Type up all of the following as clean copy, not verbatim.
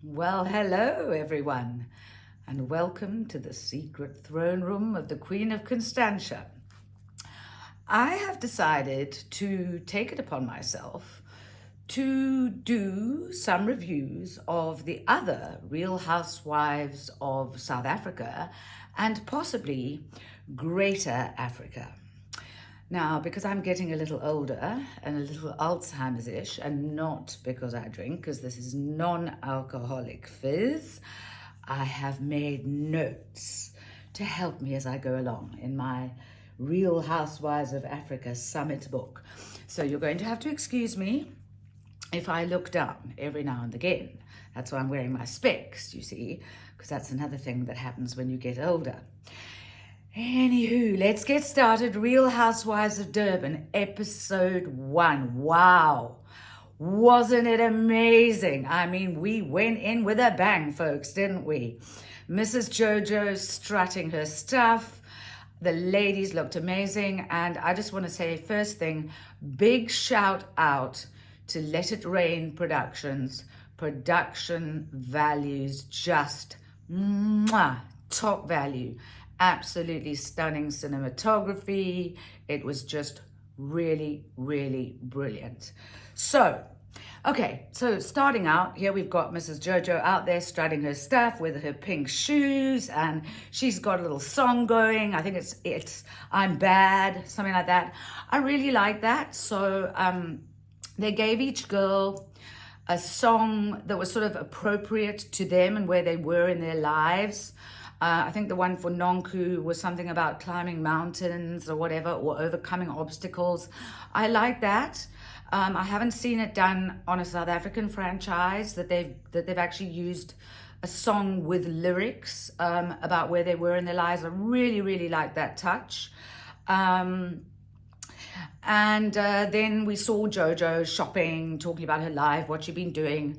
Well, hello everyone, and welcome to the secret throne room of the Queen of Constantia. I have decided to take it upon myself to do some reviews of the other Real Housewives of South Africa and possibly Greater Africa. Now, because I'm getting a little older and a little Alzheimer's-ish, and not because I drink, because this is non-alcoholic fizz, I have made notes to help me as I go along in my Real Housewives of Africa Summit book. So you're going to have to excuse me if I look down every now and again. That's why I'm wearing my specs, you see, because that's another thing that happens when you get older. Anywho, let's get started. Real Housewives of Durban, episode 1. Wow. Wasn't it amazing? I mean, we went in with a bang, folks, didn't we? Mrs. Jojo strutting her stuff. The ladies looked amazing. And I just want to say, first thing, big shout out to Let It Rain Productions. Production values just top value. Absolutely stunning cinematography. It was just really, really brilliant. So, okay, so starting out, here we've got Mrs. Jojo out there strutting her stuff with her pink shoes, and she's got a little song going. I think it's I'm Bad, something like that. I really like that. So they gave each girl a song that was sort of appropriate to them and where they were in their lives. I think the one for Nonku was something about climbing mountains or whatever, or overcoming obstacles. I like that. I haven't seen it done on a South African franchise that they've actually used a song with lyrics about where they were in their lives. I really, really like that touch. And then we saw Jojo shopping, talking about her life, what she'd been doing.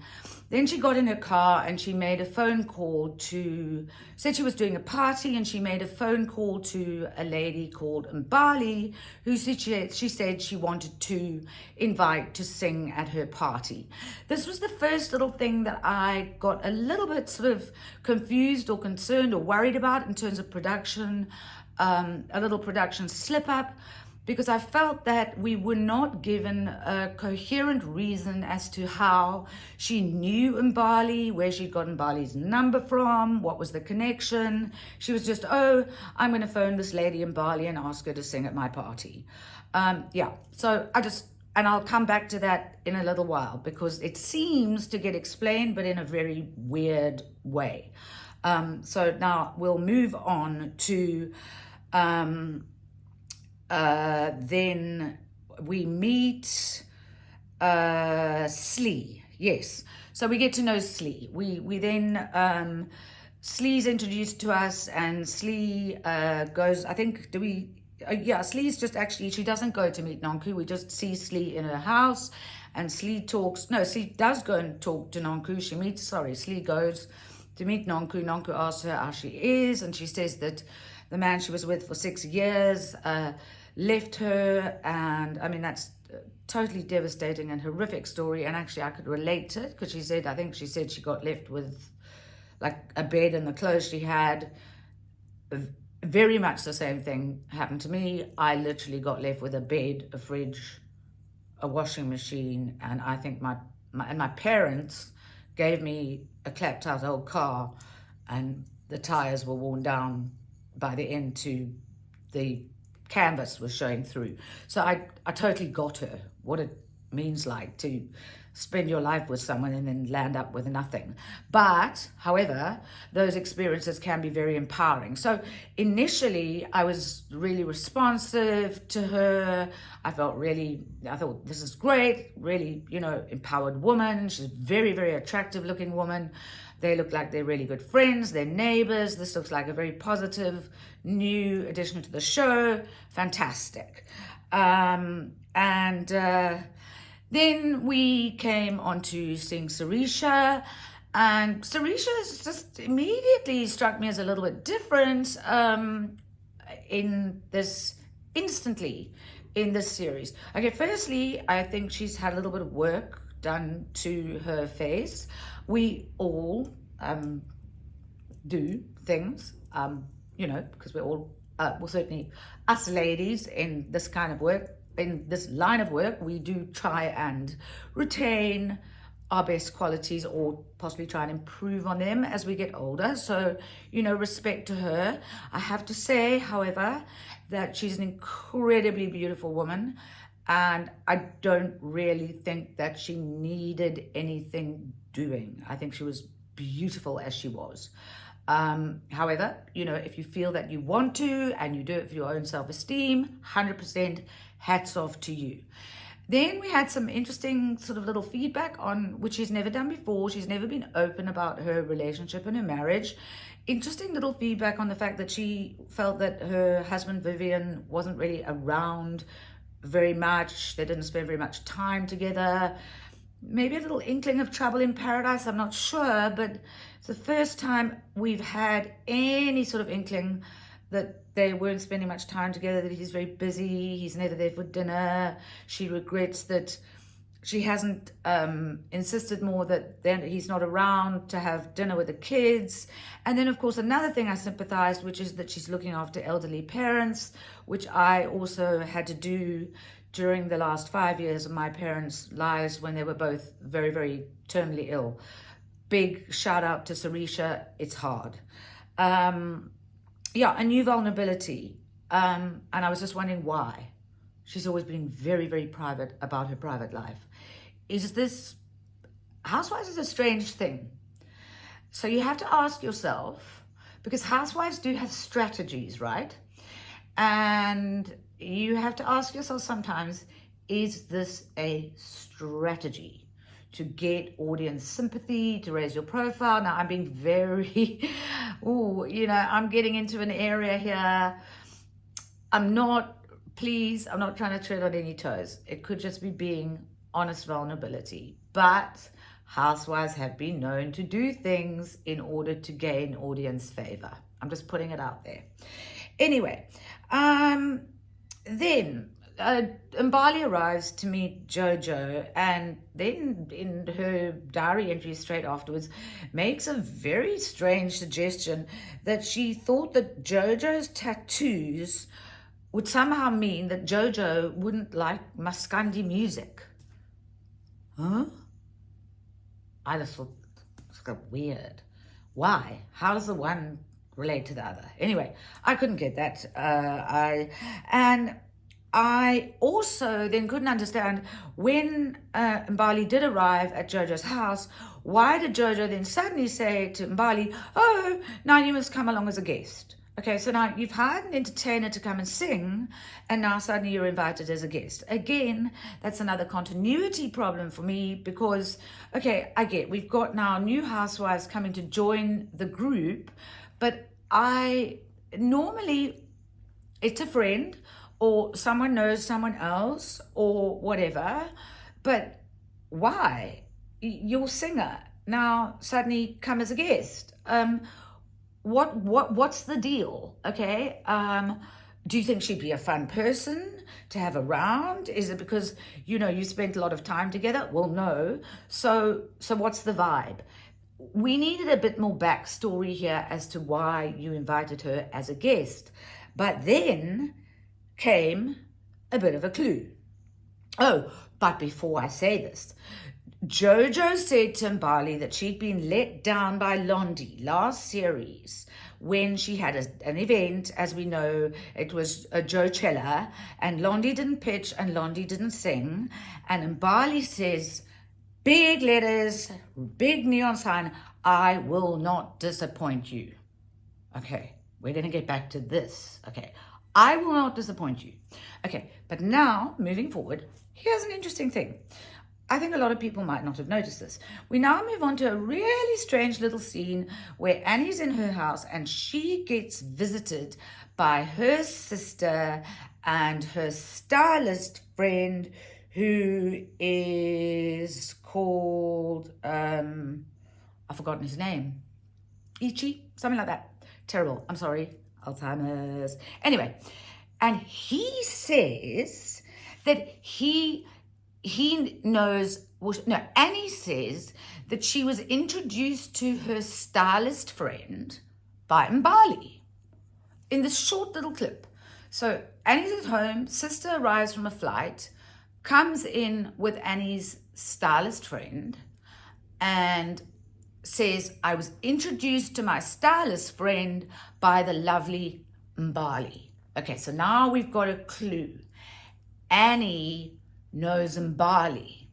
Then she got in her car and she made a phone call said she was doing a party, and she made a phone call to a lady called Mbali, who she said she wanted to invite to sing at her party. This was the first little thing that I got a little bit sort of confused or concerned or worried about in terms of production, a little production slip up, because I felt that we were not given a coherent reason as to how she knew Mbali, where she got Mbali's number from, what was the connection. She was just, oh, I'm going to phone this lady Mbali and ask her to sing at my party. So and I'll come back to that in a little while, because it seems to get explained, but in a very weird way. So now we'll move on to... then we meet Slee. Yes, so we get to know Slee. We then Slee's introduced to us, and Slee goes, I think, Slee's just actually, she doesn't go to meet Nonku. We just see Slee in her house, and Slee does go and talk to Nonku. Slee goes to meet Nonku. Nonku asks her how she is, and she says that the man she was with for 6 years left her, and I mean, that's a totally devastating and horrific story, and actually I could relate to it, because she said she got left with like a bed and the clothes she had. Very much the same thing happened to me. I literally got left with a bed, a fridge, a washing machine, and I think my parents gave me a clapped out old car, and the tires were worn down by the end to the canvas was showing through. So I totally got her, what it means like to spend your life with someone and then land up with nothing. But, however, those experiences can be very empowering. So initially, I was really responsive to her. I thought, this is great, really, empowered woman. She's a very, very attractive looking woman. They look like they're really good friends, they're neighbors. This looks like a very positive new addition to the show. Fantastic. Then we came on to seeing Sarisha, and Sarisha's just immediately struck me as a little bit different instantly in this series. Okay, firstly, I think she's had a little bit of work done to her face. We all do things, because we're all, well, certainly us ladies in this kind of work, in this line of work, we do try and retain our best qualities or possibly try and improve on them as we get older. So, respect to her. I have to say, however, that she's an incredibly beautiful woman, and I don't really think that she needed anything doing. I think she was beautiful as she was. However, if you feel that you want to and you do it for your own self-esteem, 100% hats off to you. Then we had some interesting sort of little feedback on which she's never done before. She's never been open about her relationship and her marriage. Interesting little feedback on the fact that she felt that her husband Vivian wasn't really around very much. They didn't spend very much time together. Maybe a little inkling of trouble in paradise, I'm not sure, but it's the first time we've had any sort of inkling that they weren't spending much time together, that he's very busy, he's never there for dinner. She regrets that she hasn't insisted more that then he's not around to have dinner with the kids. And then, of course, another thing I sympathized, which is that she's looking after elderly parents, which I also had to do during the last 5 years of my parents' lives when they were both very, very terminally ill. Big shout out to Sarisha. It's hard. A new vulnerability. And I was just wondering why. She's always been very, very private about her private life. Housewives is a strange thing. So you have to ask yourself, because housewives do have strategies, right? And you have to ask yourself sometimes, is this a strategy to get audience sympathy, to raise your profile? Now, I'm being very, I'm getting into an area here. I'm not trying to tread on any toes. It could just be being honest vulnerability. But housewives have been known to do things in order to gain audience favor. I'm just putting it out there. Anyway, then Mbali arrives to meet Jojo, and then in her diary entry straight afterwards makes a very strange suggestion that she thought that Jojo's tattoos would somehow mean that Jojo wouldn't like Maskandi music. Huh? I just thought it's weird. Why? How does the one relate to the other? Anyway, I couldn't get that. I also then couldn't understand when Mbali did arrive at Jojo's house, why did Jojo then suddenly say to Mbali, oh, now you must come along as a guest? Okay, so now you've hired an entertainer to come and sing, and now suddenly you're invited as a guest. Again, that's another continuity problem for me because, okay, I get we've got now new housewives coming to join the group, but normally it's a friend or someone knows someone else or whatever, but why? Your singer now suddenly come as a guest. What's the deal? Okay. Do you think she'd be a fun person to have around? Is it because, you spent a lot of time together? Well, no. So what's the vibe? We needed a bit more backstory here as to why you invited her as a guest. But then came a bit of a clue. Oh, but before I say this, Jojo said to Mbali that she'd been let down by Londi last series when she had an event. As we know, it was a Jochella, and Londi didn't pitch and Londi didn't sing. And Mbali says, big letters, big neon sign, I will not disappoint you. Okay, we're going to get back to this. Okay, I will not disappoint you. Okay, but now, moving forward, here's an interesting thing. I think a lot of people might not have noticed this. We now move on to a really strange little scene where Annie's in her house and she gets visited by her sister and her stylist friend who is called, I've forgotten his name. Ichi, something like that. Terrible. I'm sorry. Alzheimer's. Anyway, and he says that he he knows, well, no, Annie says that she was introduced to her stylist friend by Mbali in this short little clip. So Annie's at home, sister arrives from a flight, comes in with Annie's stylist friend and says, I was introduced to my stylist friend by the lovely Mbali. Okay, so now we've got a clue. Annie knows Mbali,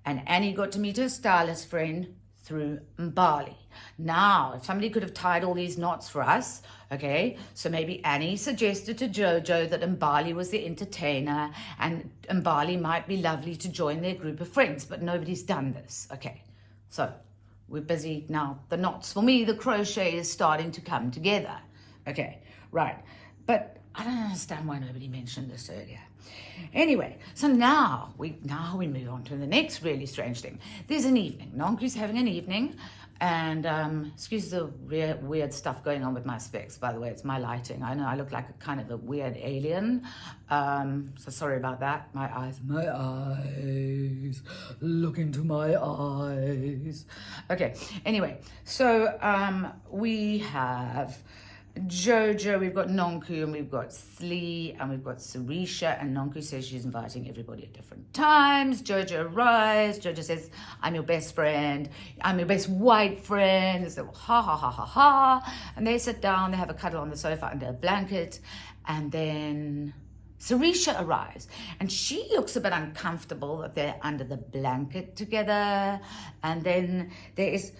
and Annie got to meet her stylist friend through Mbali. Now, if somebody could have tied all these knots for us, okay, so maybe Annie suggested to Jojo that Mbali was the entertainer and Mbali might be lovely to join their group of friends, but nobody's done this. Okay, so we're busy now. The knots, for me, the crochet is starting to come together. Okay, right. But I don't understand why nobody mentioned this earlier. Anyway, so now we move on to the next really strange thing. There's an evening. Nonku's having an evening. And excuse the weird stuff going on with my specs, by the way. It's my lighting. I know I look like a kind of a weird alien. So sorry about that. My eyes. Look into my eyes. Okay, anyway. So we have Jojo, we've got Nonku, and we've got Slee, and we've got Sarisha, and Nonku says she's inviting everybody at different times. Jojo arrives. Jojo says, I'm your best friend. I'm your best white friend. They say, well, ha, ha, ha, ha, ha. And they sit down. They have a cuddle on the sofa under a blanket. And then Sarisha arrives. And she looks a bit uncomfortable that they're under the blanket together. And then there is...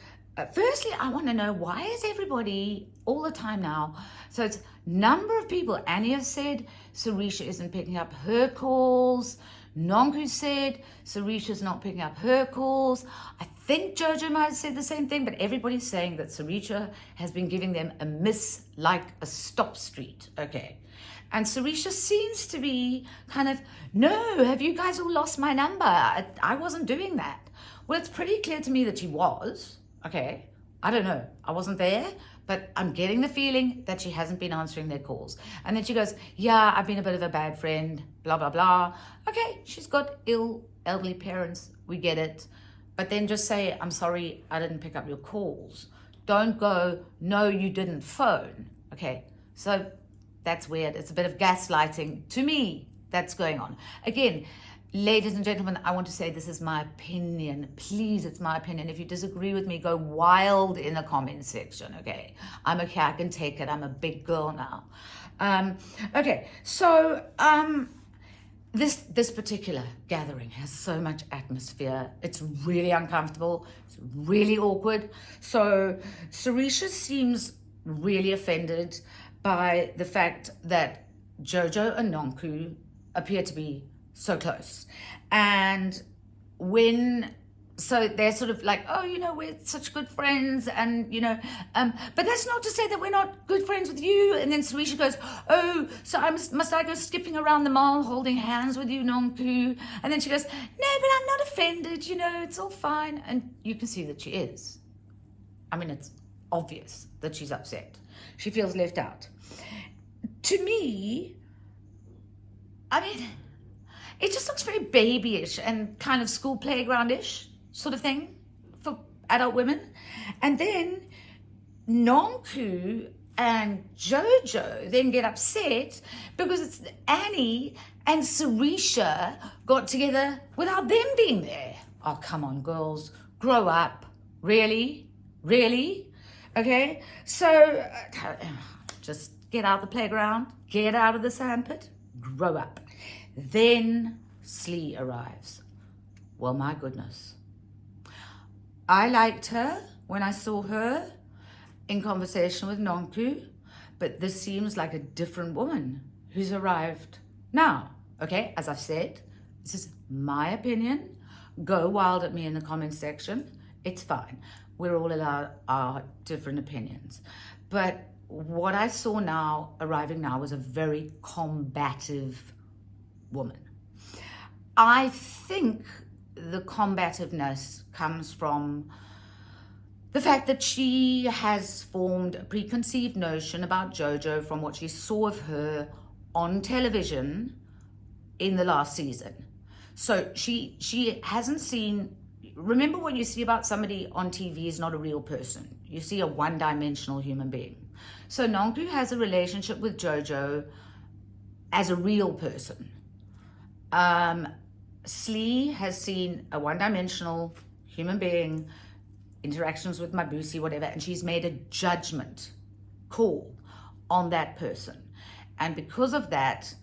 firstly, I want to know, why is everybody all the time now? So it's number of people. Annie has said Sarisha isn't picking up her calls. Nonku said Sarisha's not picking up her calls. I think Jojo might have said the same thing, but everybody's saying that Sarisha has been giving them a miss like a stop street. Okay. And Sarisha seems to be kind of, no, have you guys all lost my number? I wasn't doing that. Well, it's pretty clear to me that she was. Okay, I don't know. I wasn't there, but I'm getting the feeling that she hasn't been answering their calls. And then she goes, yeah, I've been a bit of a bad friend, blah, blah, blah. Okay, she's got ill elderly parents. We get it. But then just say, I'm sorry, I didn't pick up your calls. Don't go, no, you didn't phone. Okay, so that's weird. It's a bit of gaslighting. To me, that's going on. Again, ladies and gentlemen, I want to say this is my opinion. Please, it's my opinion. If you disagree with me, go wild in the comments section, okay? I'm okay, I can take it. I'm a big girl now. Okay, so this particular gathering has so much atmosphere. It's really uncomfortable. It's really awkward. So Sarisha seems really offended by the fact that Jojo and Nonku appear to be so close. And so they're sort of like, oh, you know, we're such good friends, and, you know, but that's not to say that we're not good friends with you. And then Sarisha goes, oh, so must I go skipping around the mall holding hands with you, Nonku? And then she goes, no, but I'm not offended, you know, it's all fine. And you can see that she is. I mean, it's obvious that she's upset. She feels left out. To me, I mean, it just looks very babyish and kind of school playground-ish sort of thing for adult women. And then Nonku and Jojo then get upset because it's Annie and Sarisha got together without them being there. Oh, come on, girls. Grow up. Really? Really? Okay? So just get out of the playground. Get out of the sandpit. Grow up. Then Slee arrives. Well, my goodness. I liked her when I saw her in conversation with Nonku, but this seems like a different woman who's arrived now. Okay, as I've said, this is my opinion. Go wild at me in the comments section. It's fine. We're all allowed our different opinions. But what I saw now, arriving now, was a very combative woman. I think the combativeness comes from the fact that she has formed a preconceived notion about Jojo from what she saw of her on television in the last season. So she hasn't seen. Remember, what you see about somebody on TV is not a real person. You see a one-dimensional human being. So Nonku has a relationship with Jojo as a real person. Slee has seen a one-dimensional human being, interactions with Mabusi, whatever, and she's made a judgment call on that person. And because of that,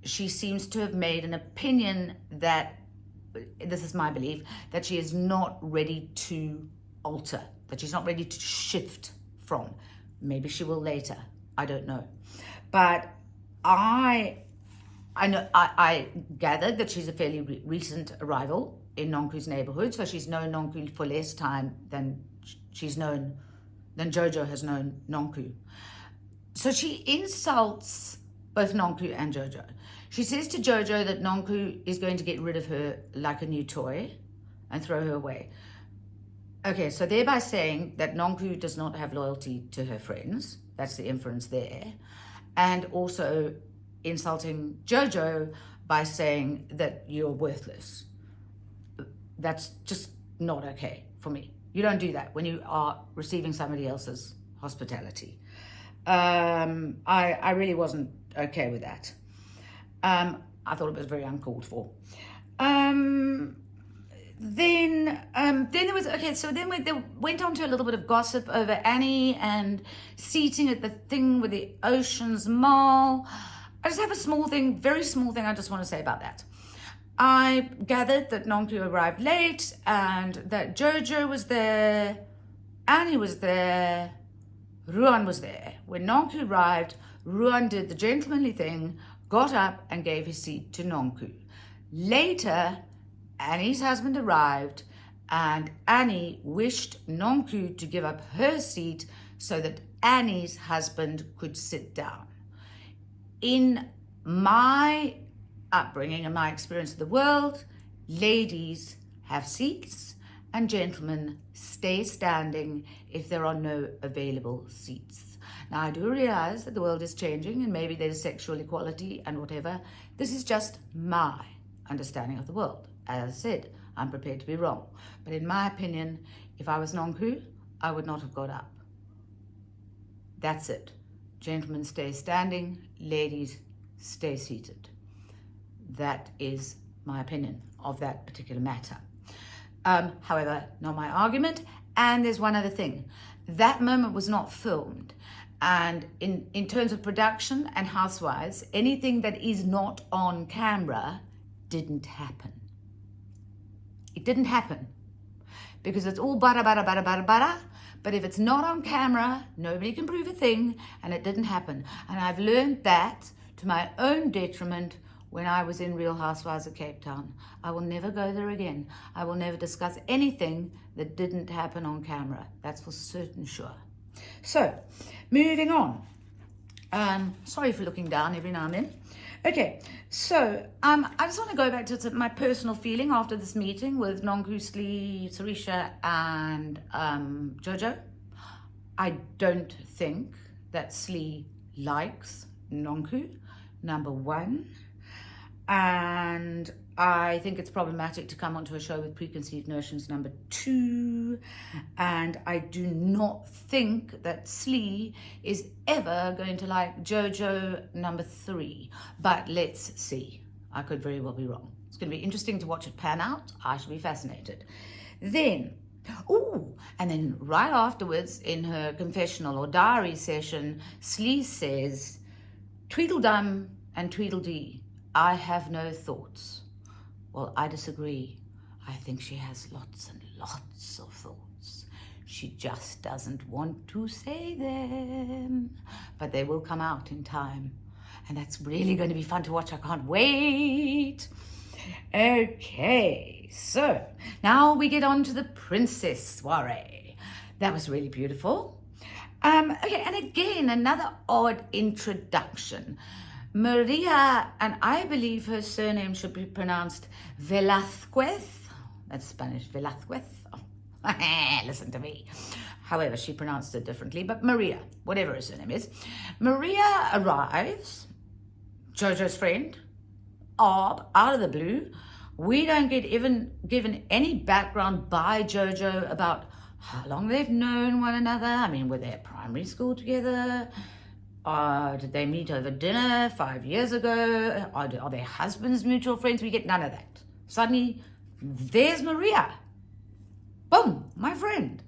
she seems to have made an opinion that, this is my belief, that she is not ready to alter, that she's not ready to shift from. Maybe she will later, I don't know. But I gathered that she's a fairly recent arrival in Nonku's neighborhood, so she's known Nonku for less time than Jojo has known Nonku. So she insults both Nonku and Jojo. She says to Jojo that Nonku is going to get rid of her like a new toy and throw her away. Okay, so thereby saying that Nonku does not have loyalty to her friends. That's the inference there. And also insulting Jojo by saying that you're worthless. That's just not okay for me. You don't do that when you are receiving somebody else's hospitality. I really wasn't okay with that. I thought it was very uncalled for. Then there was, okay, so then they went on to a little bit of gossip over Annie and seating at the thing with the Oceans Mall. I just have a small thing, very small thing I just want to say about that. I gathered that Nonku arrived late and that Jojo was there, Annie was there, Ruan was there. When Nonku arrived, Ruan did the gentlemanly thing, got up and gave his seat to Nonku. Later, Annie's husband arrived and Annie wished Nonku to give up her seat so that Annie's husband could sit down. In my upbringing and my experience of the world, ladies have seats and gentlemen stay standing if there are no available seats. Now, I do realize that the world is changing and maybe there's sexual equality and whatever. This is just my understanding of the world. As I said, I'm prepared to be wrong. But in my opinion, if I was Nonku, I would not have got up. That's it. Gentlemen stay standing, ladies stay seated. That is my opinion of that particular matter. However, not my argument. And there's one other thing. That moment was not filmed. And in terms of production and Housewives, anything that is not on camera didn't happen. It didn't happen. Because it's all bara, bara, bara, bara, bara. But if it's not on camera, nobody can prove a thing, and it didn't happen. And I've learned that to my own detriment when I was in Real Housewives of Cape Town. I will never go there again. I will never discuss anything that didn't happen on camera. That's for certain sure. So, moving on. Sorry for looking down every now and then. Okay, so I just want to go back to my personal feeling after this meeting with Nonku, Slee, Sarisha, and Jojo. I don't think that Slee likes Nonku, number one. And I think it's problematic to come onto a show with preconceived notions, number two. And I do not think that Slee is ever going to like Jojo, number three. But let's see. I could very well be wrong. It's going to be interesting to watch it pan out. I shall be fascinated. Then, and then right afterwards in her confessional or diary session, Slee says, Tweedledum and Tweedledee, I have no thoughts. Well, I disagree. I think she has lots and lots of thoughts. She just doesn't want to say them. But they will come out in time. And that's really going to be fun to watch. I can't wait. Okay, so now we get on to the princess soiree. That was really beautiful. Okay, and again, another odd introduction. Maria, and I believe her surname should be pronounced Velázquez. That's Spanish, Velázquez. Oh, listen to me. However, she pronounced it differently, but Maria, whatever her surname is. Maria arrives, Jojo's friend, out of the blue, We don't get even given any background by JoJo about how long they've known one another. I mean, were they at primary school together? Did they meet over dinner 5 years ago? Are they husbands, mutual friends? We get none of that. Suddenly, there's Maria. Boom, my friend,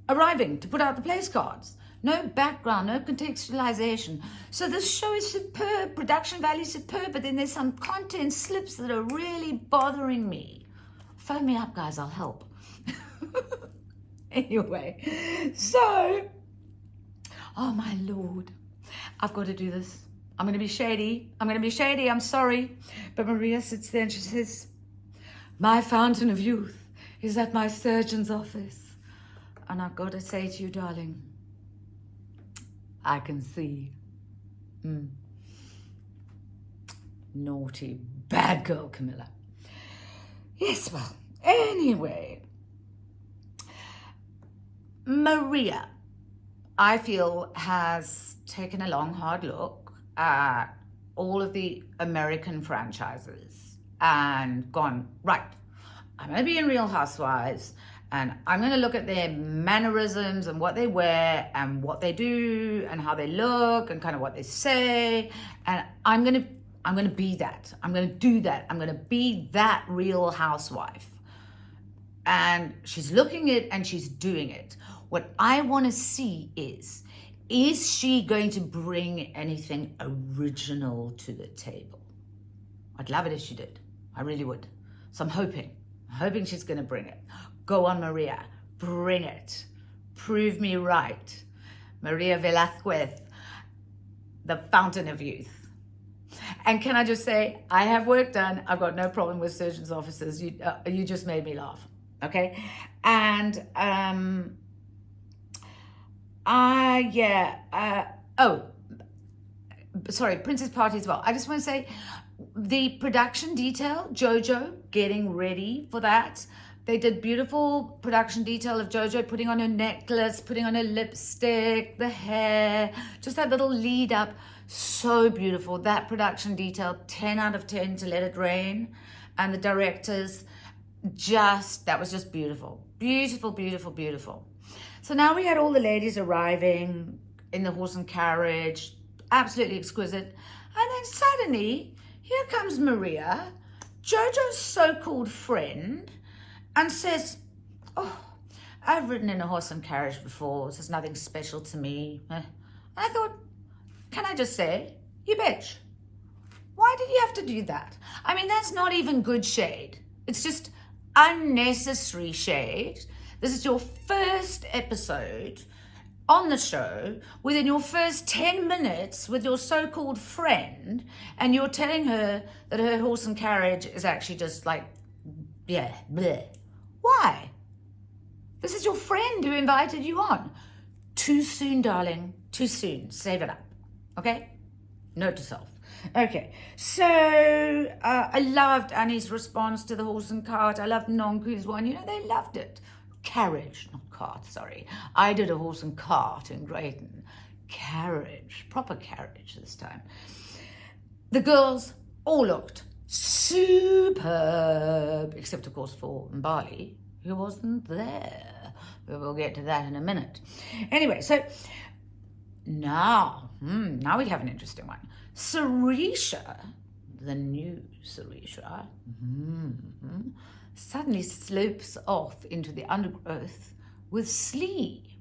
arriving to put out the place cards. No background, no contextualization. So this show is superb, production value superb, but then there's some content slips that are really bothering me. Phone me up, guys, I'll help. Anyway, so, oh my Lord, I've got to do this. I'm going to be shady. I'm sorry. But Maria sits there and she says, my fountain of youth is at my surgeon's office. And I've got to say to you, darling, I can see. Naughty, bad girl, Camilla. Yes, well, anyway. Maria, I feel, has taken a long, hard look at all of the American franchises and gone, right, I'm going to be in Real Housewives, and I'm going to look at their mannerisms and what they wear and what they do and how they look and kind of what they say. And I'm going to be that. I'm going to do that. I'm going to be that Real Housewife. And she's looking it and she's doing it. What I want to see is she going to bring anything original to the table? I'd love it if she did. I really would. So I'm hoping she's going to bring it. Go on, Maria. Bring it. Prove me right. Maria Velázquez, the fountain of youth. And can I just say, I have work done. I've got no problem with surgeons' offices. You just made me laugh. Okay? And, sorry, Princess Party as well. I just want to say, the production detail, JoJo getting ready for that. They did beautiful production detail of JoJo putting on her necklace, putting on her lipstick, the hair, just that little lead up. So beautiful. That production detail, 10 out of 10 to Let It Rain. And the directors, that was just beautiful. Beautiful, beautiful, beautiful. So now we had all the ladies arriving in the horse and carriage, absolutely exquisite. And then suddenly, here comes Maria, JoJo's so-called friend, and says, oh, I've ridden in a horse and carriage before. This is nothing special to me. And I thought, can I just say, you bitch. Why did you have to do that? I mean, that's not even good shade. It's just unnecessary shade. This is your first episode on the show, within your first 10 minutes with your so-called friend, and you're telling her that her horse and carriage is actually just like, yeah, bleh. Why? This is your friend who invited you on. Too soon, darling. Too soon. Save it up. Okay? Note to self. Okay. So, I loved Annie's response to the horse and cart. I loved Nonku's one. You know, they loved it. Carriage, not cart, sorry. I did a horse and cart in Grayton. Carriage. Proper carriage this time. The girls all looked superb, except of course for Mbali, who wasn't there. But we'll get to that in a minute. Anyway, so now we have an interesting one. Sarisha, the new Sarisha, suddenly slopes off into the undergrowth with Slee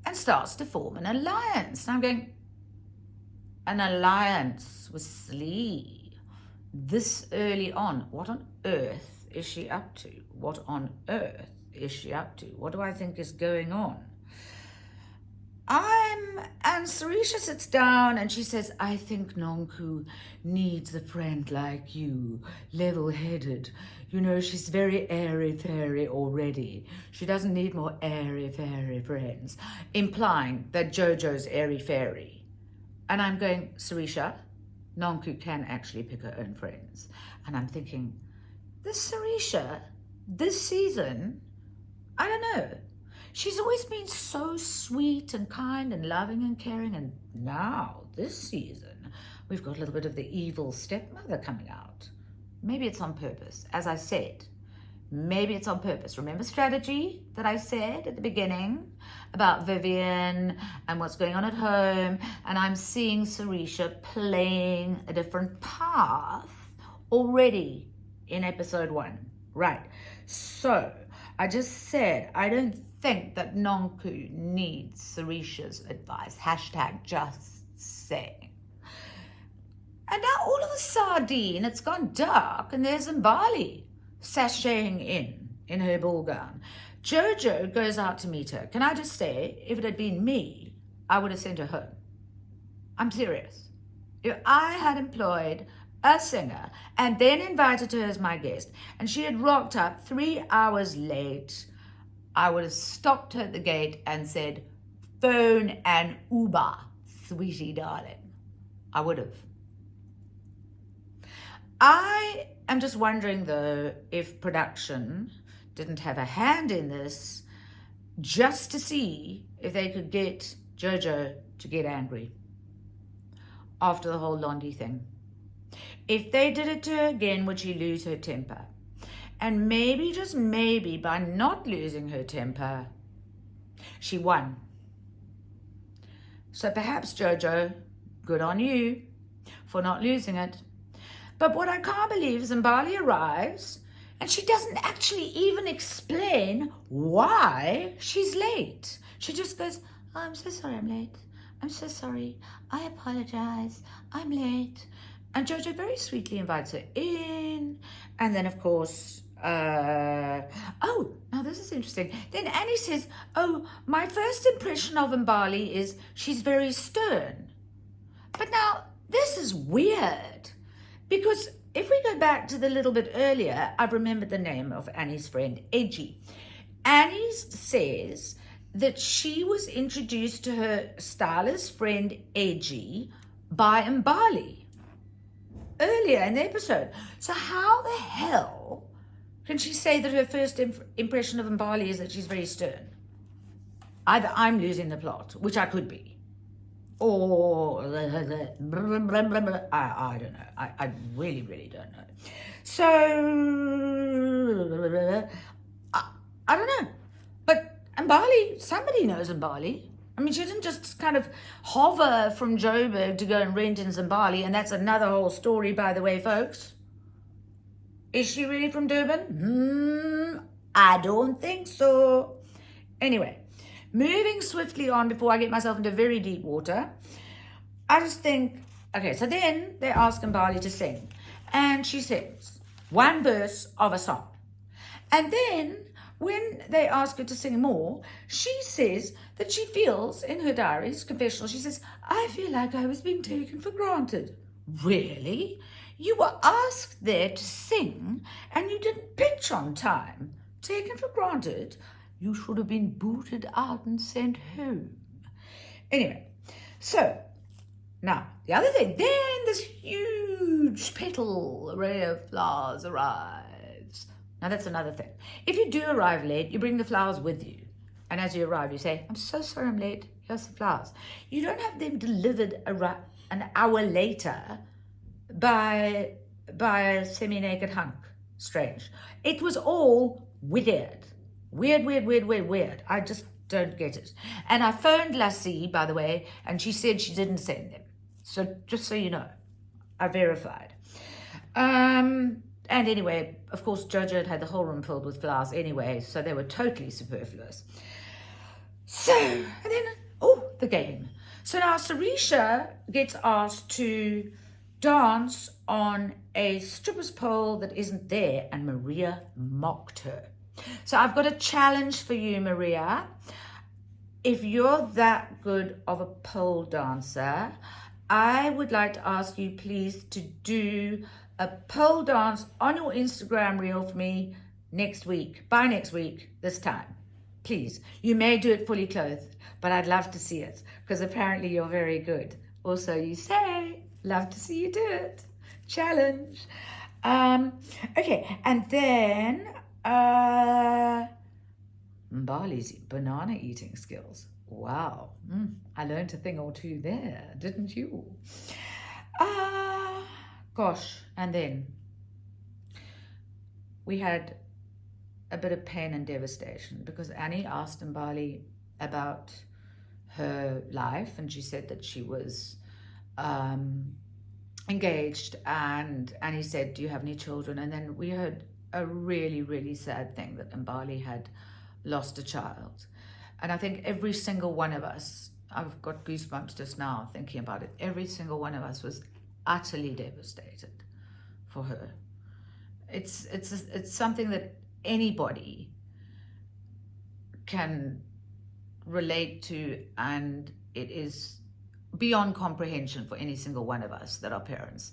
and starts to form an alliance. And I'm going, an alliance with Slee this early on? What on earth is she up to? What on earth is she up to? What do I think is going on? And Sarisha sits down and she says, I think Nonku needs a friend like you, level-headed. You know, she's very airy-fairy already. She doesn't need more airy-fairy friends, implying that JoJo's airy-fairy. And I'm going, Sarisha, Nonku can actually pick her own friends. And I'm thinking, this Sarisha, this season, I don't know. She's always been so sweet and kind and loving and caring. And now, this season, we've got a little bit of the evil stepmother coming out. maybe it's on purpose. As I said, maybe it's on purpose. Remember strategy that I said at the beginning about Vivian and what's going on at home? And I'm seeing Sarisha playing a different path already in episode 1. Right. So I just said, I don't think that Nonku needs Sarisha's advice. # just saying. And now all of a sudden, it's gone dark and there's Mbali sashaying in her ball gown. Jojo goes out to meet her. Can I just say, if it had been me, I would have sent her home. I'm serious. If I had employed a singer and then invited her as my guest and she had rocked up 3 hours late, I would have stopped her at the gate and said, phone an Uber, sweetie darling. I would have. I am just wondering, though, if production didn't have a hand in this just to see if they could get Jojo to get angry after the whole Londi thing. If they did it to her again, would she lose her temper? And maybe, just maybe, by not losing her temper, she won. So perhaps, Jojo, good on you for not losing it. But what I can't believe is Mbali arrives and she doesn't actually even explain why she's late. She just goes, oh, I'm so sorry I'm late. I'm so sorry. I apologize. I'm late. And Jojo very sweetly invites her in. And then, of course, oh, now this is interesting. Then Annie says, oh, my first impression of Mbali is she's very stern. But now, this is weird. Because if we go back to the little bit earlier, I've remembered the name of Annie's friend, Edgy. Annie says that she was introduced to her stylist friend, Edgy, by Mbali earlier in the episode. So how the hell can she say that her first impression of Mbali is that she's very stern? Either I'm losing the plot, which I could be, or I don't know. I really, really don't know. So, I don't know. But Mbali, somebody knows Mbali. I mean, she didn't just kind of hover from Joburg to go and rent in Zimbabwe, and that's another whole story, by the way, folks. Is she really from Durban? I don't think so. Anyway, moving swiftly on before I get myself into very deep water, I just think, okay, so then they ask Mbali to sing, and she sings one verse of a song. And then when they ask her to sing more, she says that she feels, in her diaries, confessional, she says, I feel like I was being taken for granted. Really? You were asked there to sing and you didn't pitch on time. Taken for granted? You should have been booted out and sent home. Anyway, so now the other thing, then this huge petal array of flowers arrives. Now that's another thing. If you do arrive late, you bring the flowers with you. And as you arrive, you say, I'm so sorry I'm late. Here's the flowers. You don't have them delivered an hour later by a semi-naked hunk. Strange. It was all weird. Weird. I just don't get it. And I phoned Lassie, by the way, and she said she didn't send them. So just so you know, I verified. And anyway, of course, Jojo had the whole room filled with flowers anyway, so they were totally superfluous. So, and then, the game. So now Sarisha gets asked to dance on a stripper's pole that isn't there, and Maria mocked her. So I've got a challenge for you, Maria. If you're that good of a pole dancer, I would like to ask you, please, to do a pole dance on your Instagram reel for me next week, by next week, this time. Please. You may do it fully clothed, but I'd love to see it, because apparently you're very good. Also, you say, love to see you do it. Challenge. Okay, and then Mbali's banana eating skills. Wow. I learned a thing or two there, didn't you? Gosh, and then we had a bit of pain and devastation because Annie asked Mbali about her life, and she said that she was engaged, and Annie said, do you have any children? And then we heard a really, really sad thing, that Mbali had lost a child. And I think every single one of us, I've got goosebumps just now thinking about it, every single one of us was utterly devastated for her. It's something that anybody can relate to, and it is beyond comprehension for any single one of us that are parents.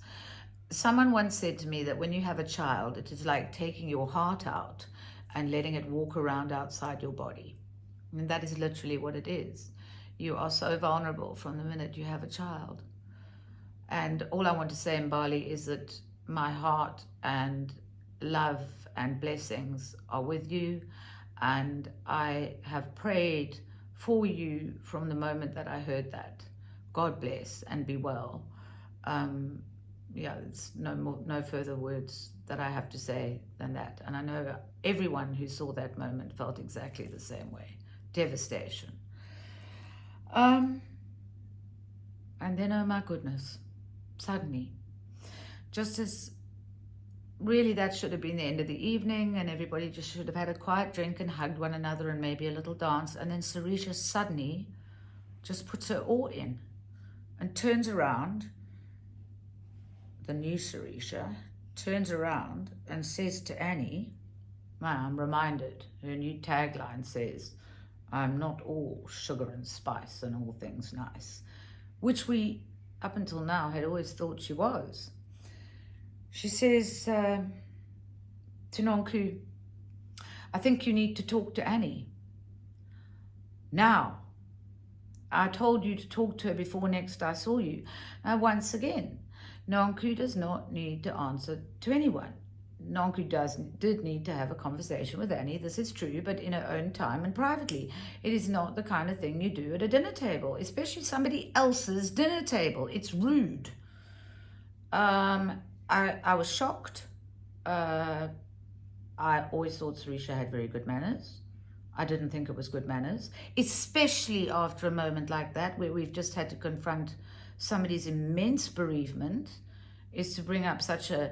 Someone once said to me that when you have a child, it is like taking your heart out and letting it walk around outside your body. And that is literally what it is. You are so vulnerable from the minute you have a child. And all I want to say in Bali is that my heart and love and blessings are with you, and I have prayed for you from the moment that I heard that. God bless and be well. Yeah, it's no further words that I have to say than that. And I know everyone who saw that moment felt exactly the same way. Devastation. And then, oh my goodness, suddenly, just as really that should have been the end of the evening, and everybody just should have had a quiet drink and hugged one another and maybe a little dance, and then Sarisha suddenly just puts her all in and turns around. The new Sarisha turns around and says to Annie, I'm reminded, her new tagline says, I'm not all sugar and spice and all things nice, which we, up until now, had always thought she was. She says to Nonku, I think you need to talk to Annie. Now, I told you to talk to her before next I saw you. Now, once again, Nonku does not need to answer to anyone. Nonku did need to have a conversation with Annie, this is true, but in her own time and privately. It is not the kind of thing you do at a dinner table, especially somebody else's dinner table. It's rude. I was shocked. I always thought Sarisha had very good manners. I didn't think it was good manners, especially after a moment like that where we've just had to confront somebody's immense bereavement, is to bring up such a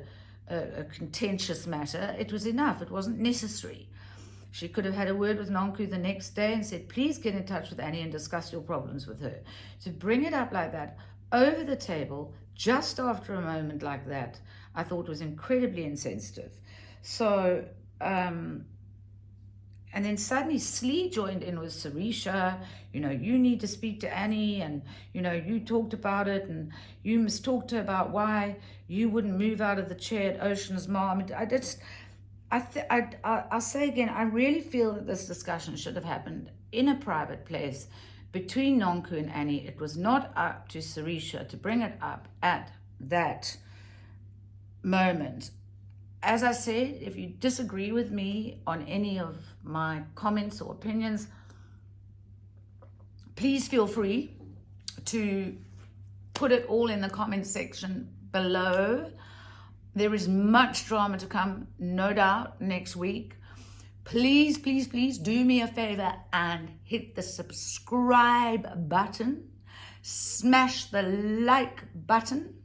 contentious matter. It was enough. It wasn't necessary. She could have had a word with Nonku the next day and said, please get in touch with Annie and discuss your problems with her. To bring it up like that over the table just after a moment like that, I thought was incredibly insensitive. So, and then suddenly Slee joined in with Sarisha, you need to speak to Annie, and, you talked about it, and you must talk to her about why you wouldn't move out of the chair at Ocean's mom. I'll say again, I really feel that this discussion should have happened in a private place between Nonku and Annie. It was not up to Sarisha to bring it up at that moment. As I said, if you disagree with me on any of my comments or opinions, please feel free to put it all in the comment section below. There is much drama to come, no doubt, next week. Please, please, please do me a favor and hit the subscribe button. Smash the like button.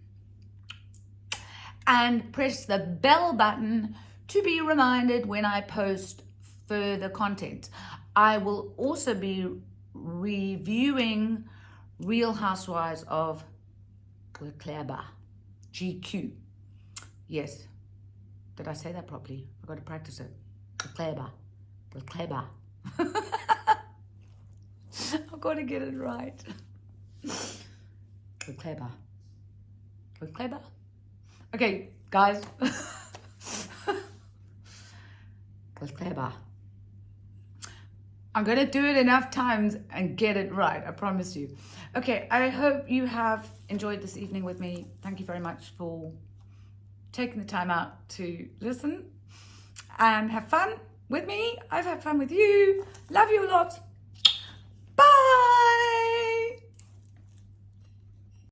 And press the bell button to be reminded when I post further content. I will also be reviewing Real Housewives of Cleaba, GQ. Yes, did I say that properly? I've got to practice it. Cleaba. I've got to get it right. Cleaba. Okay, guys. Cleaba. I'm going to do it enough times and get it right, I promise you. Okay, I hope you have enjoyed this evening with me. Thank you very much for taking the time out to listen and have fun with me. I've had fun with you. Love you a lot. Bye.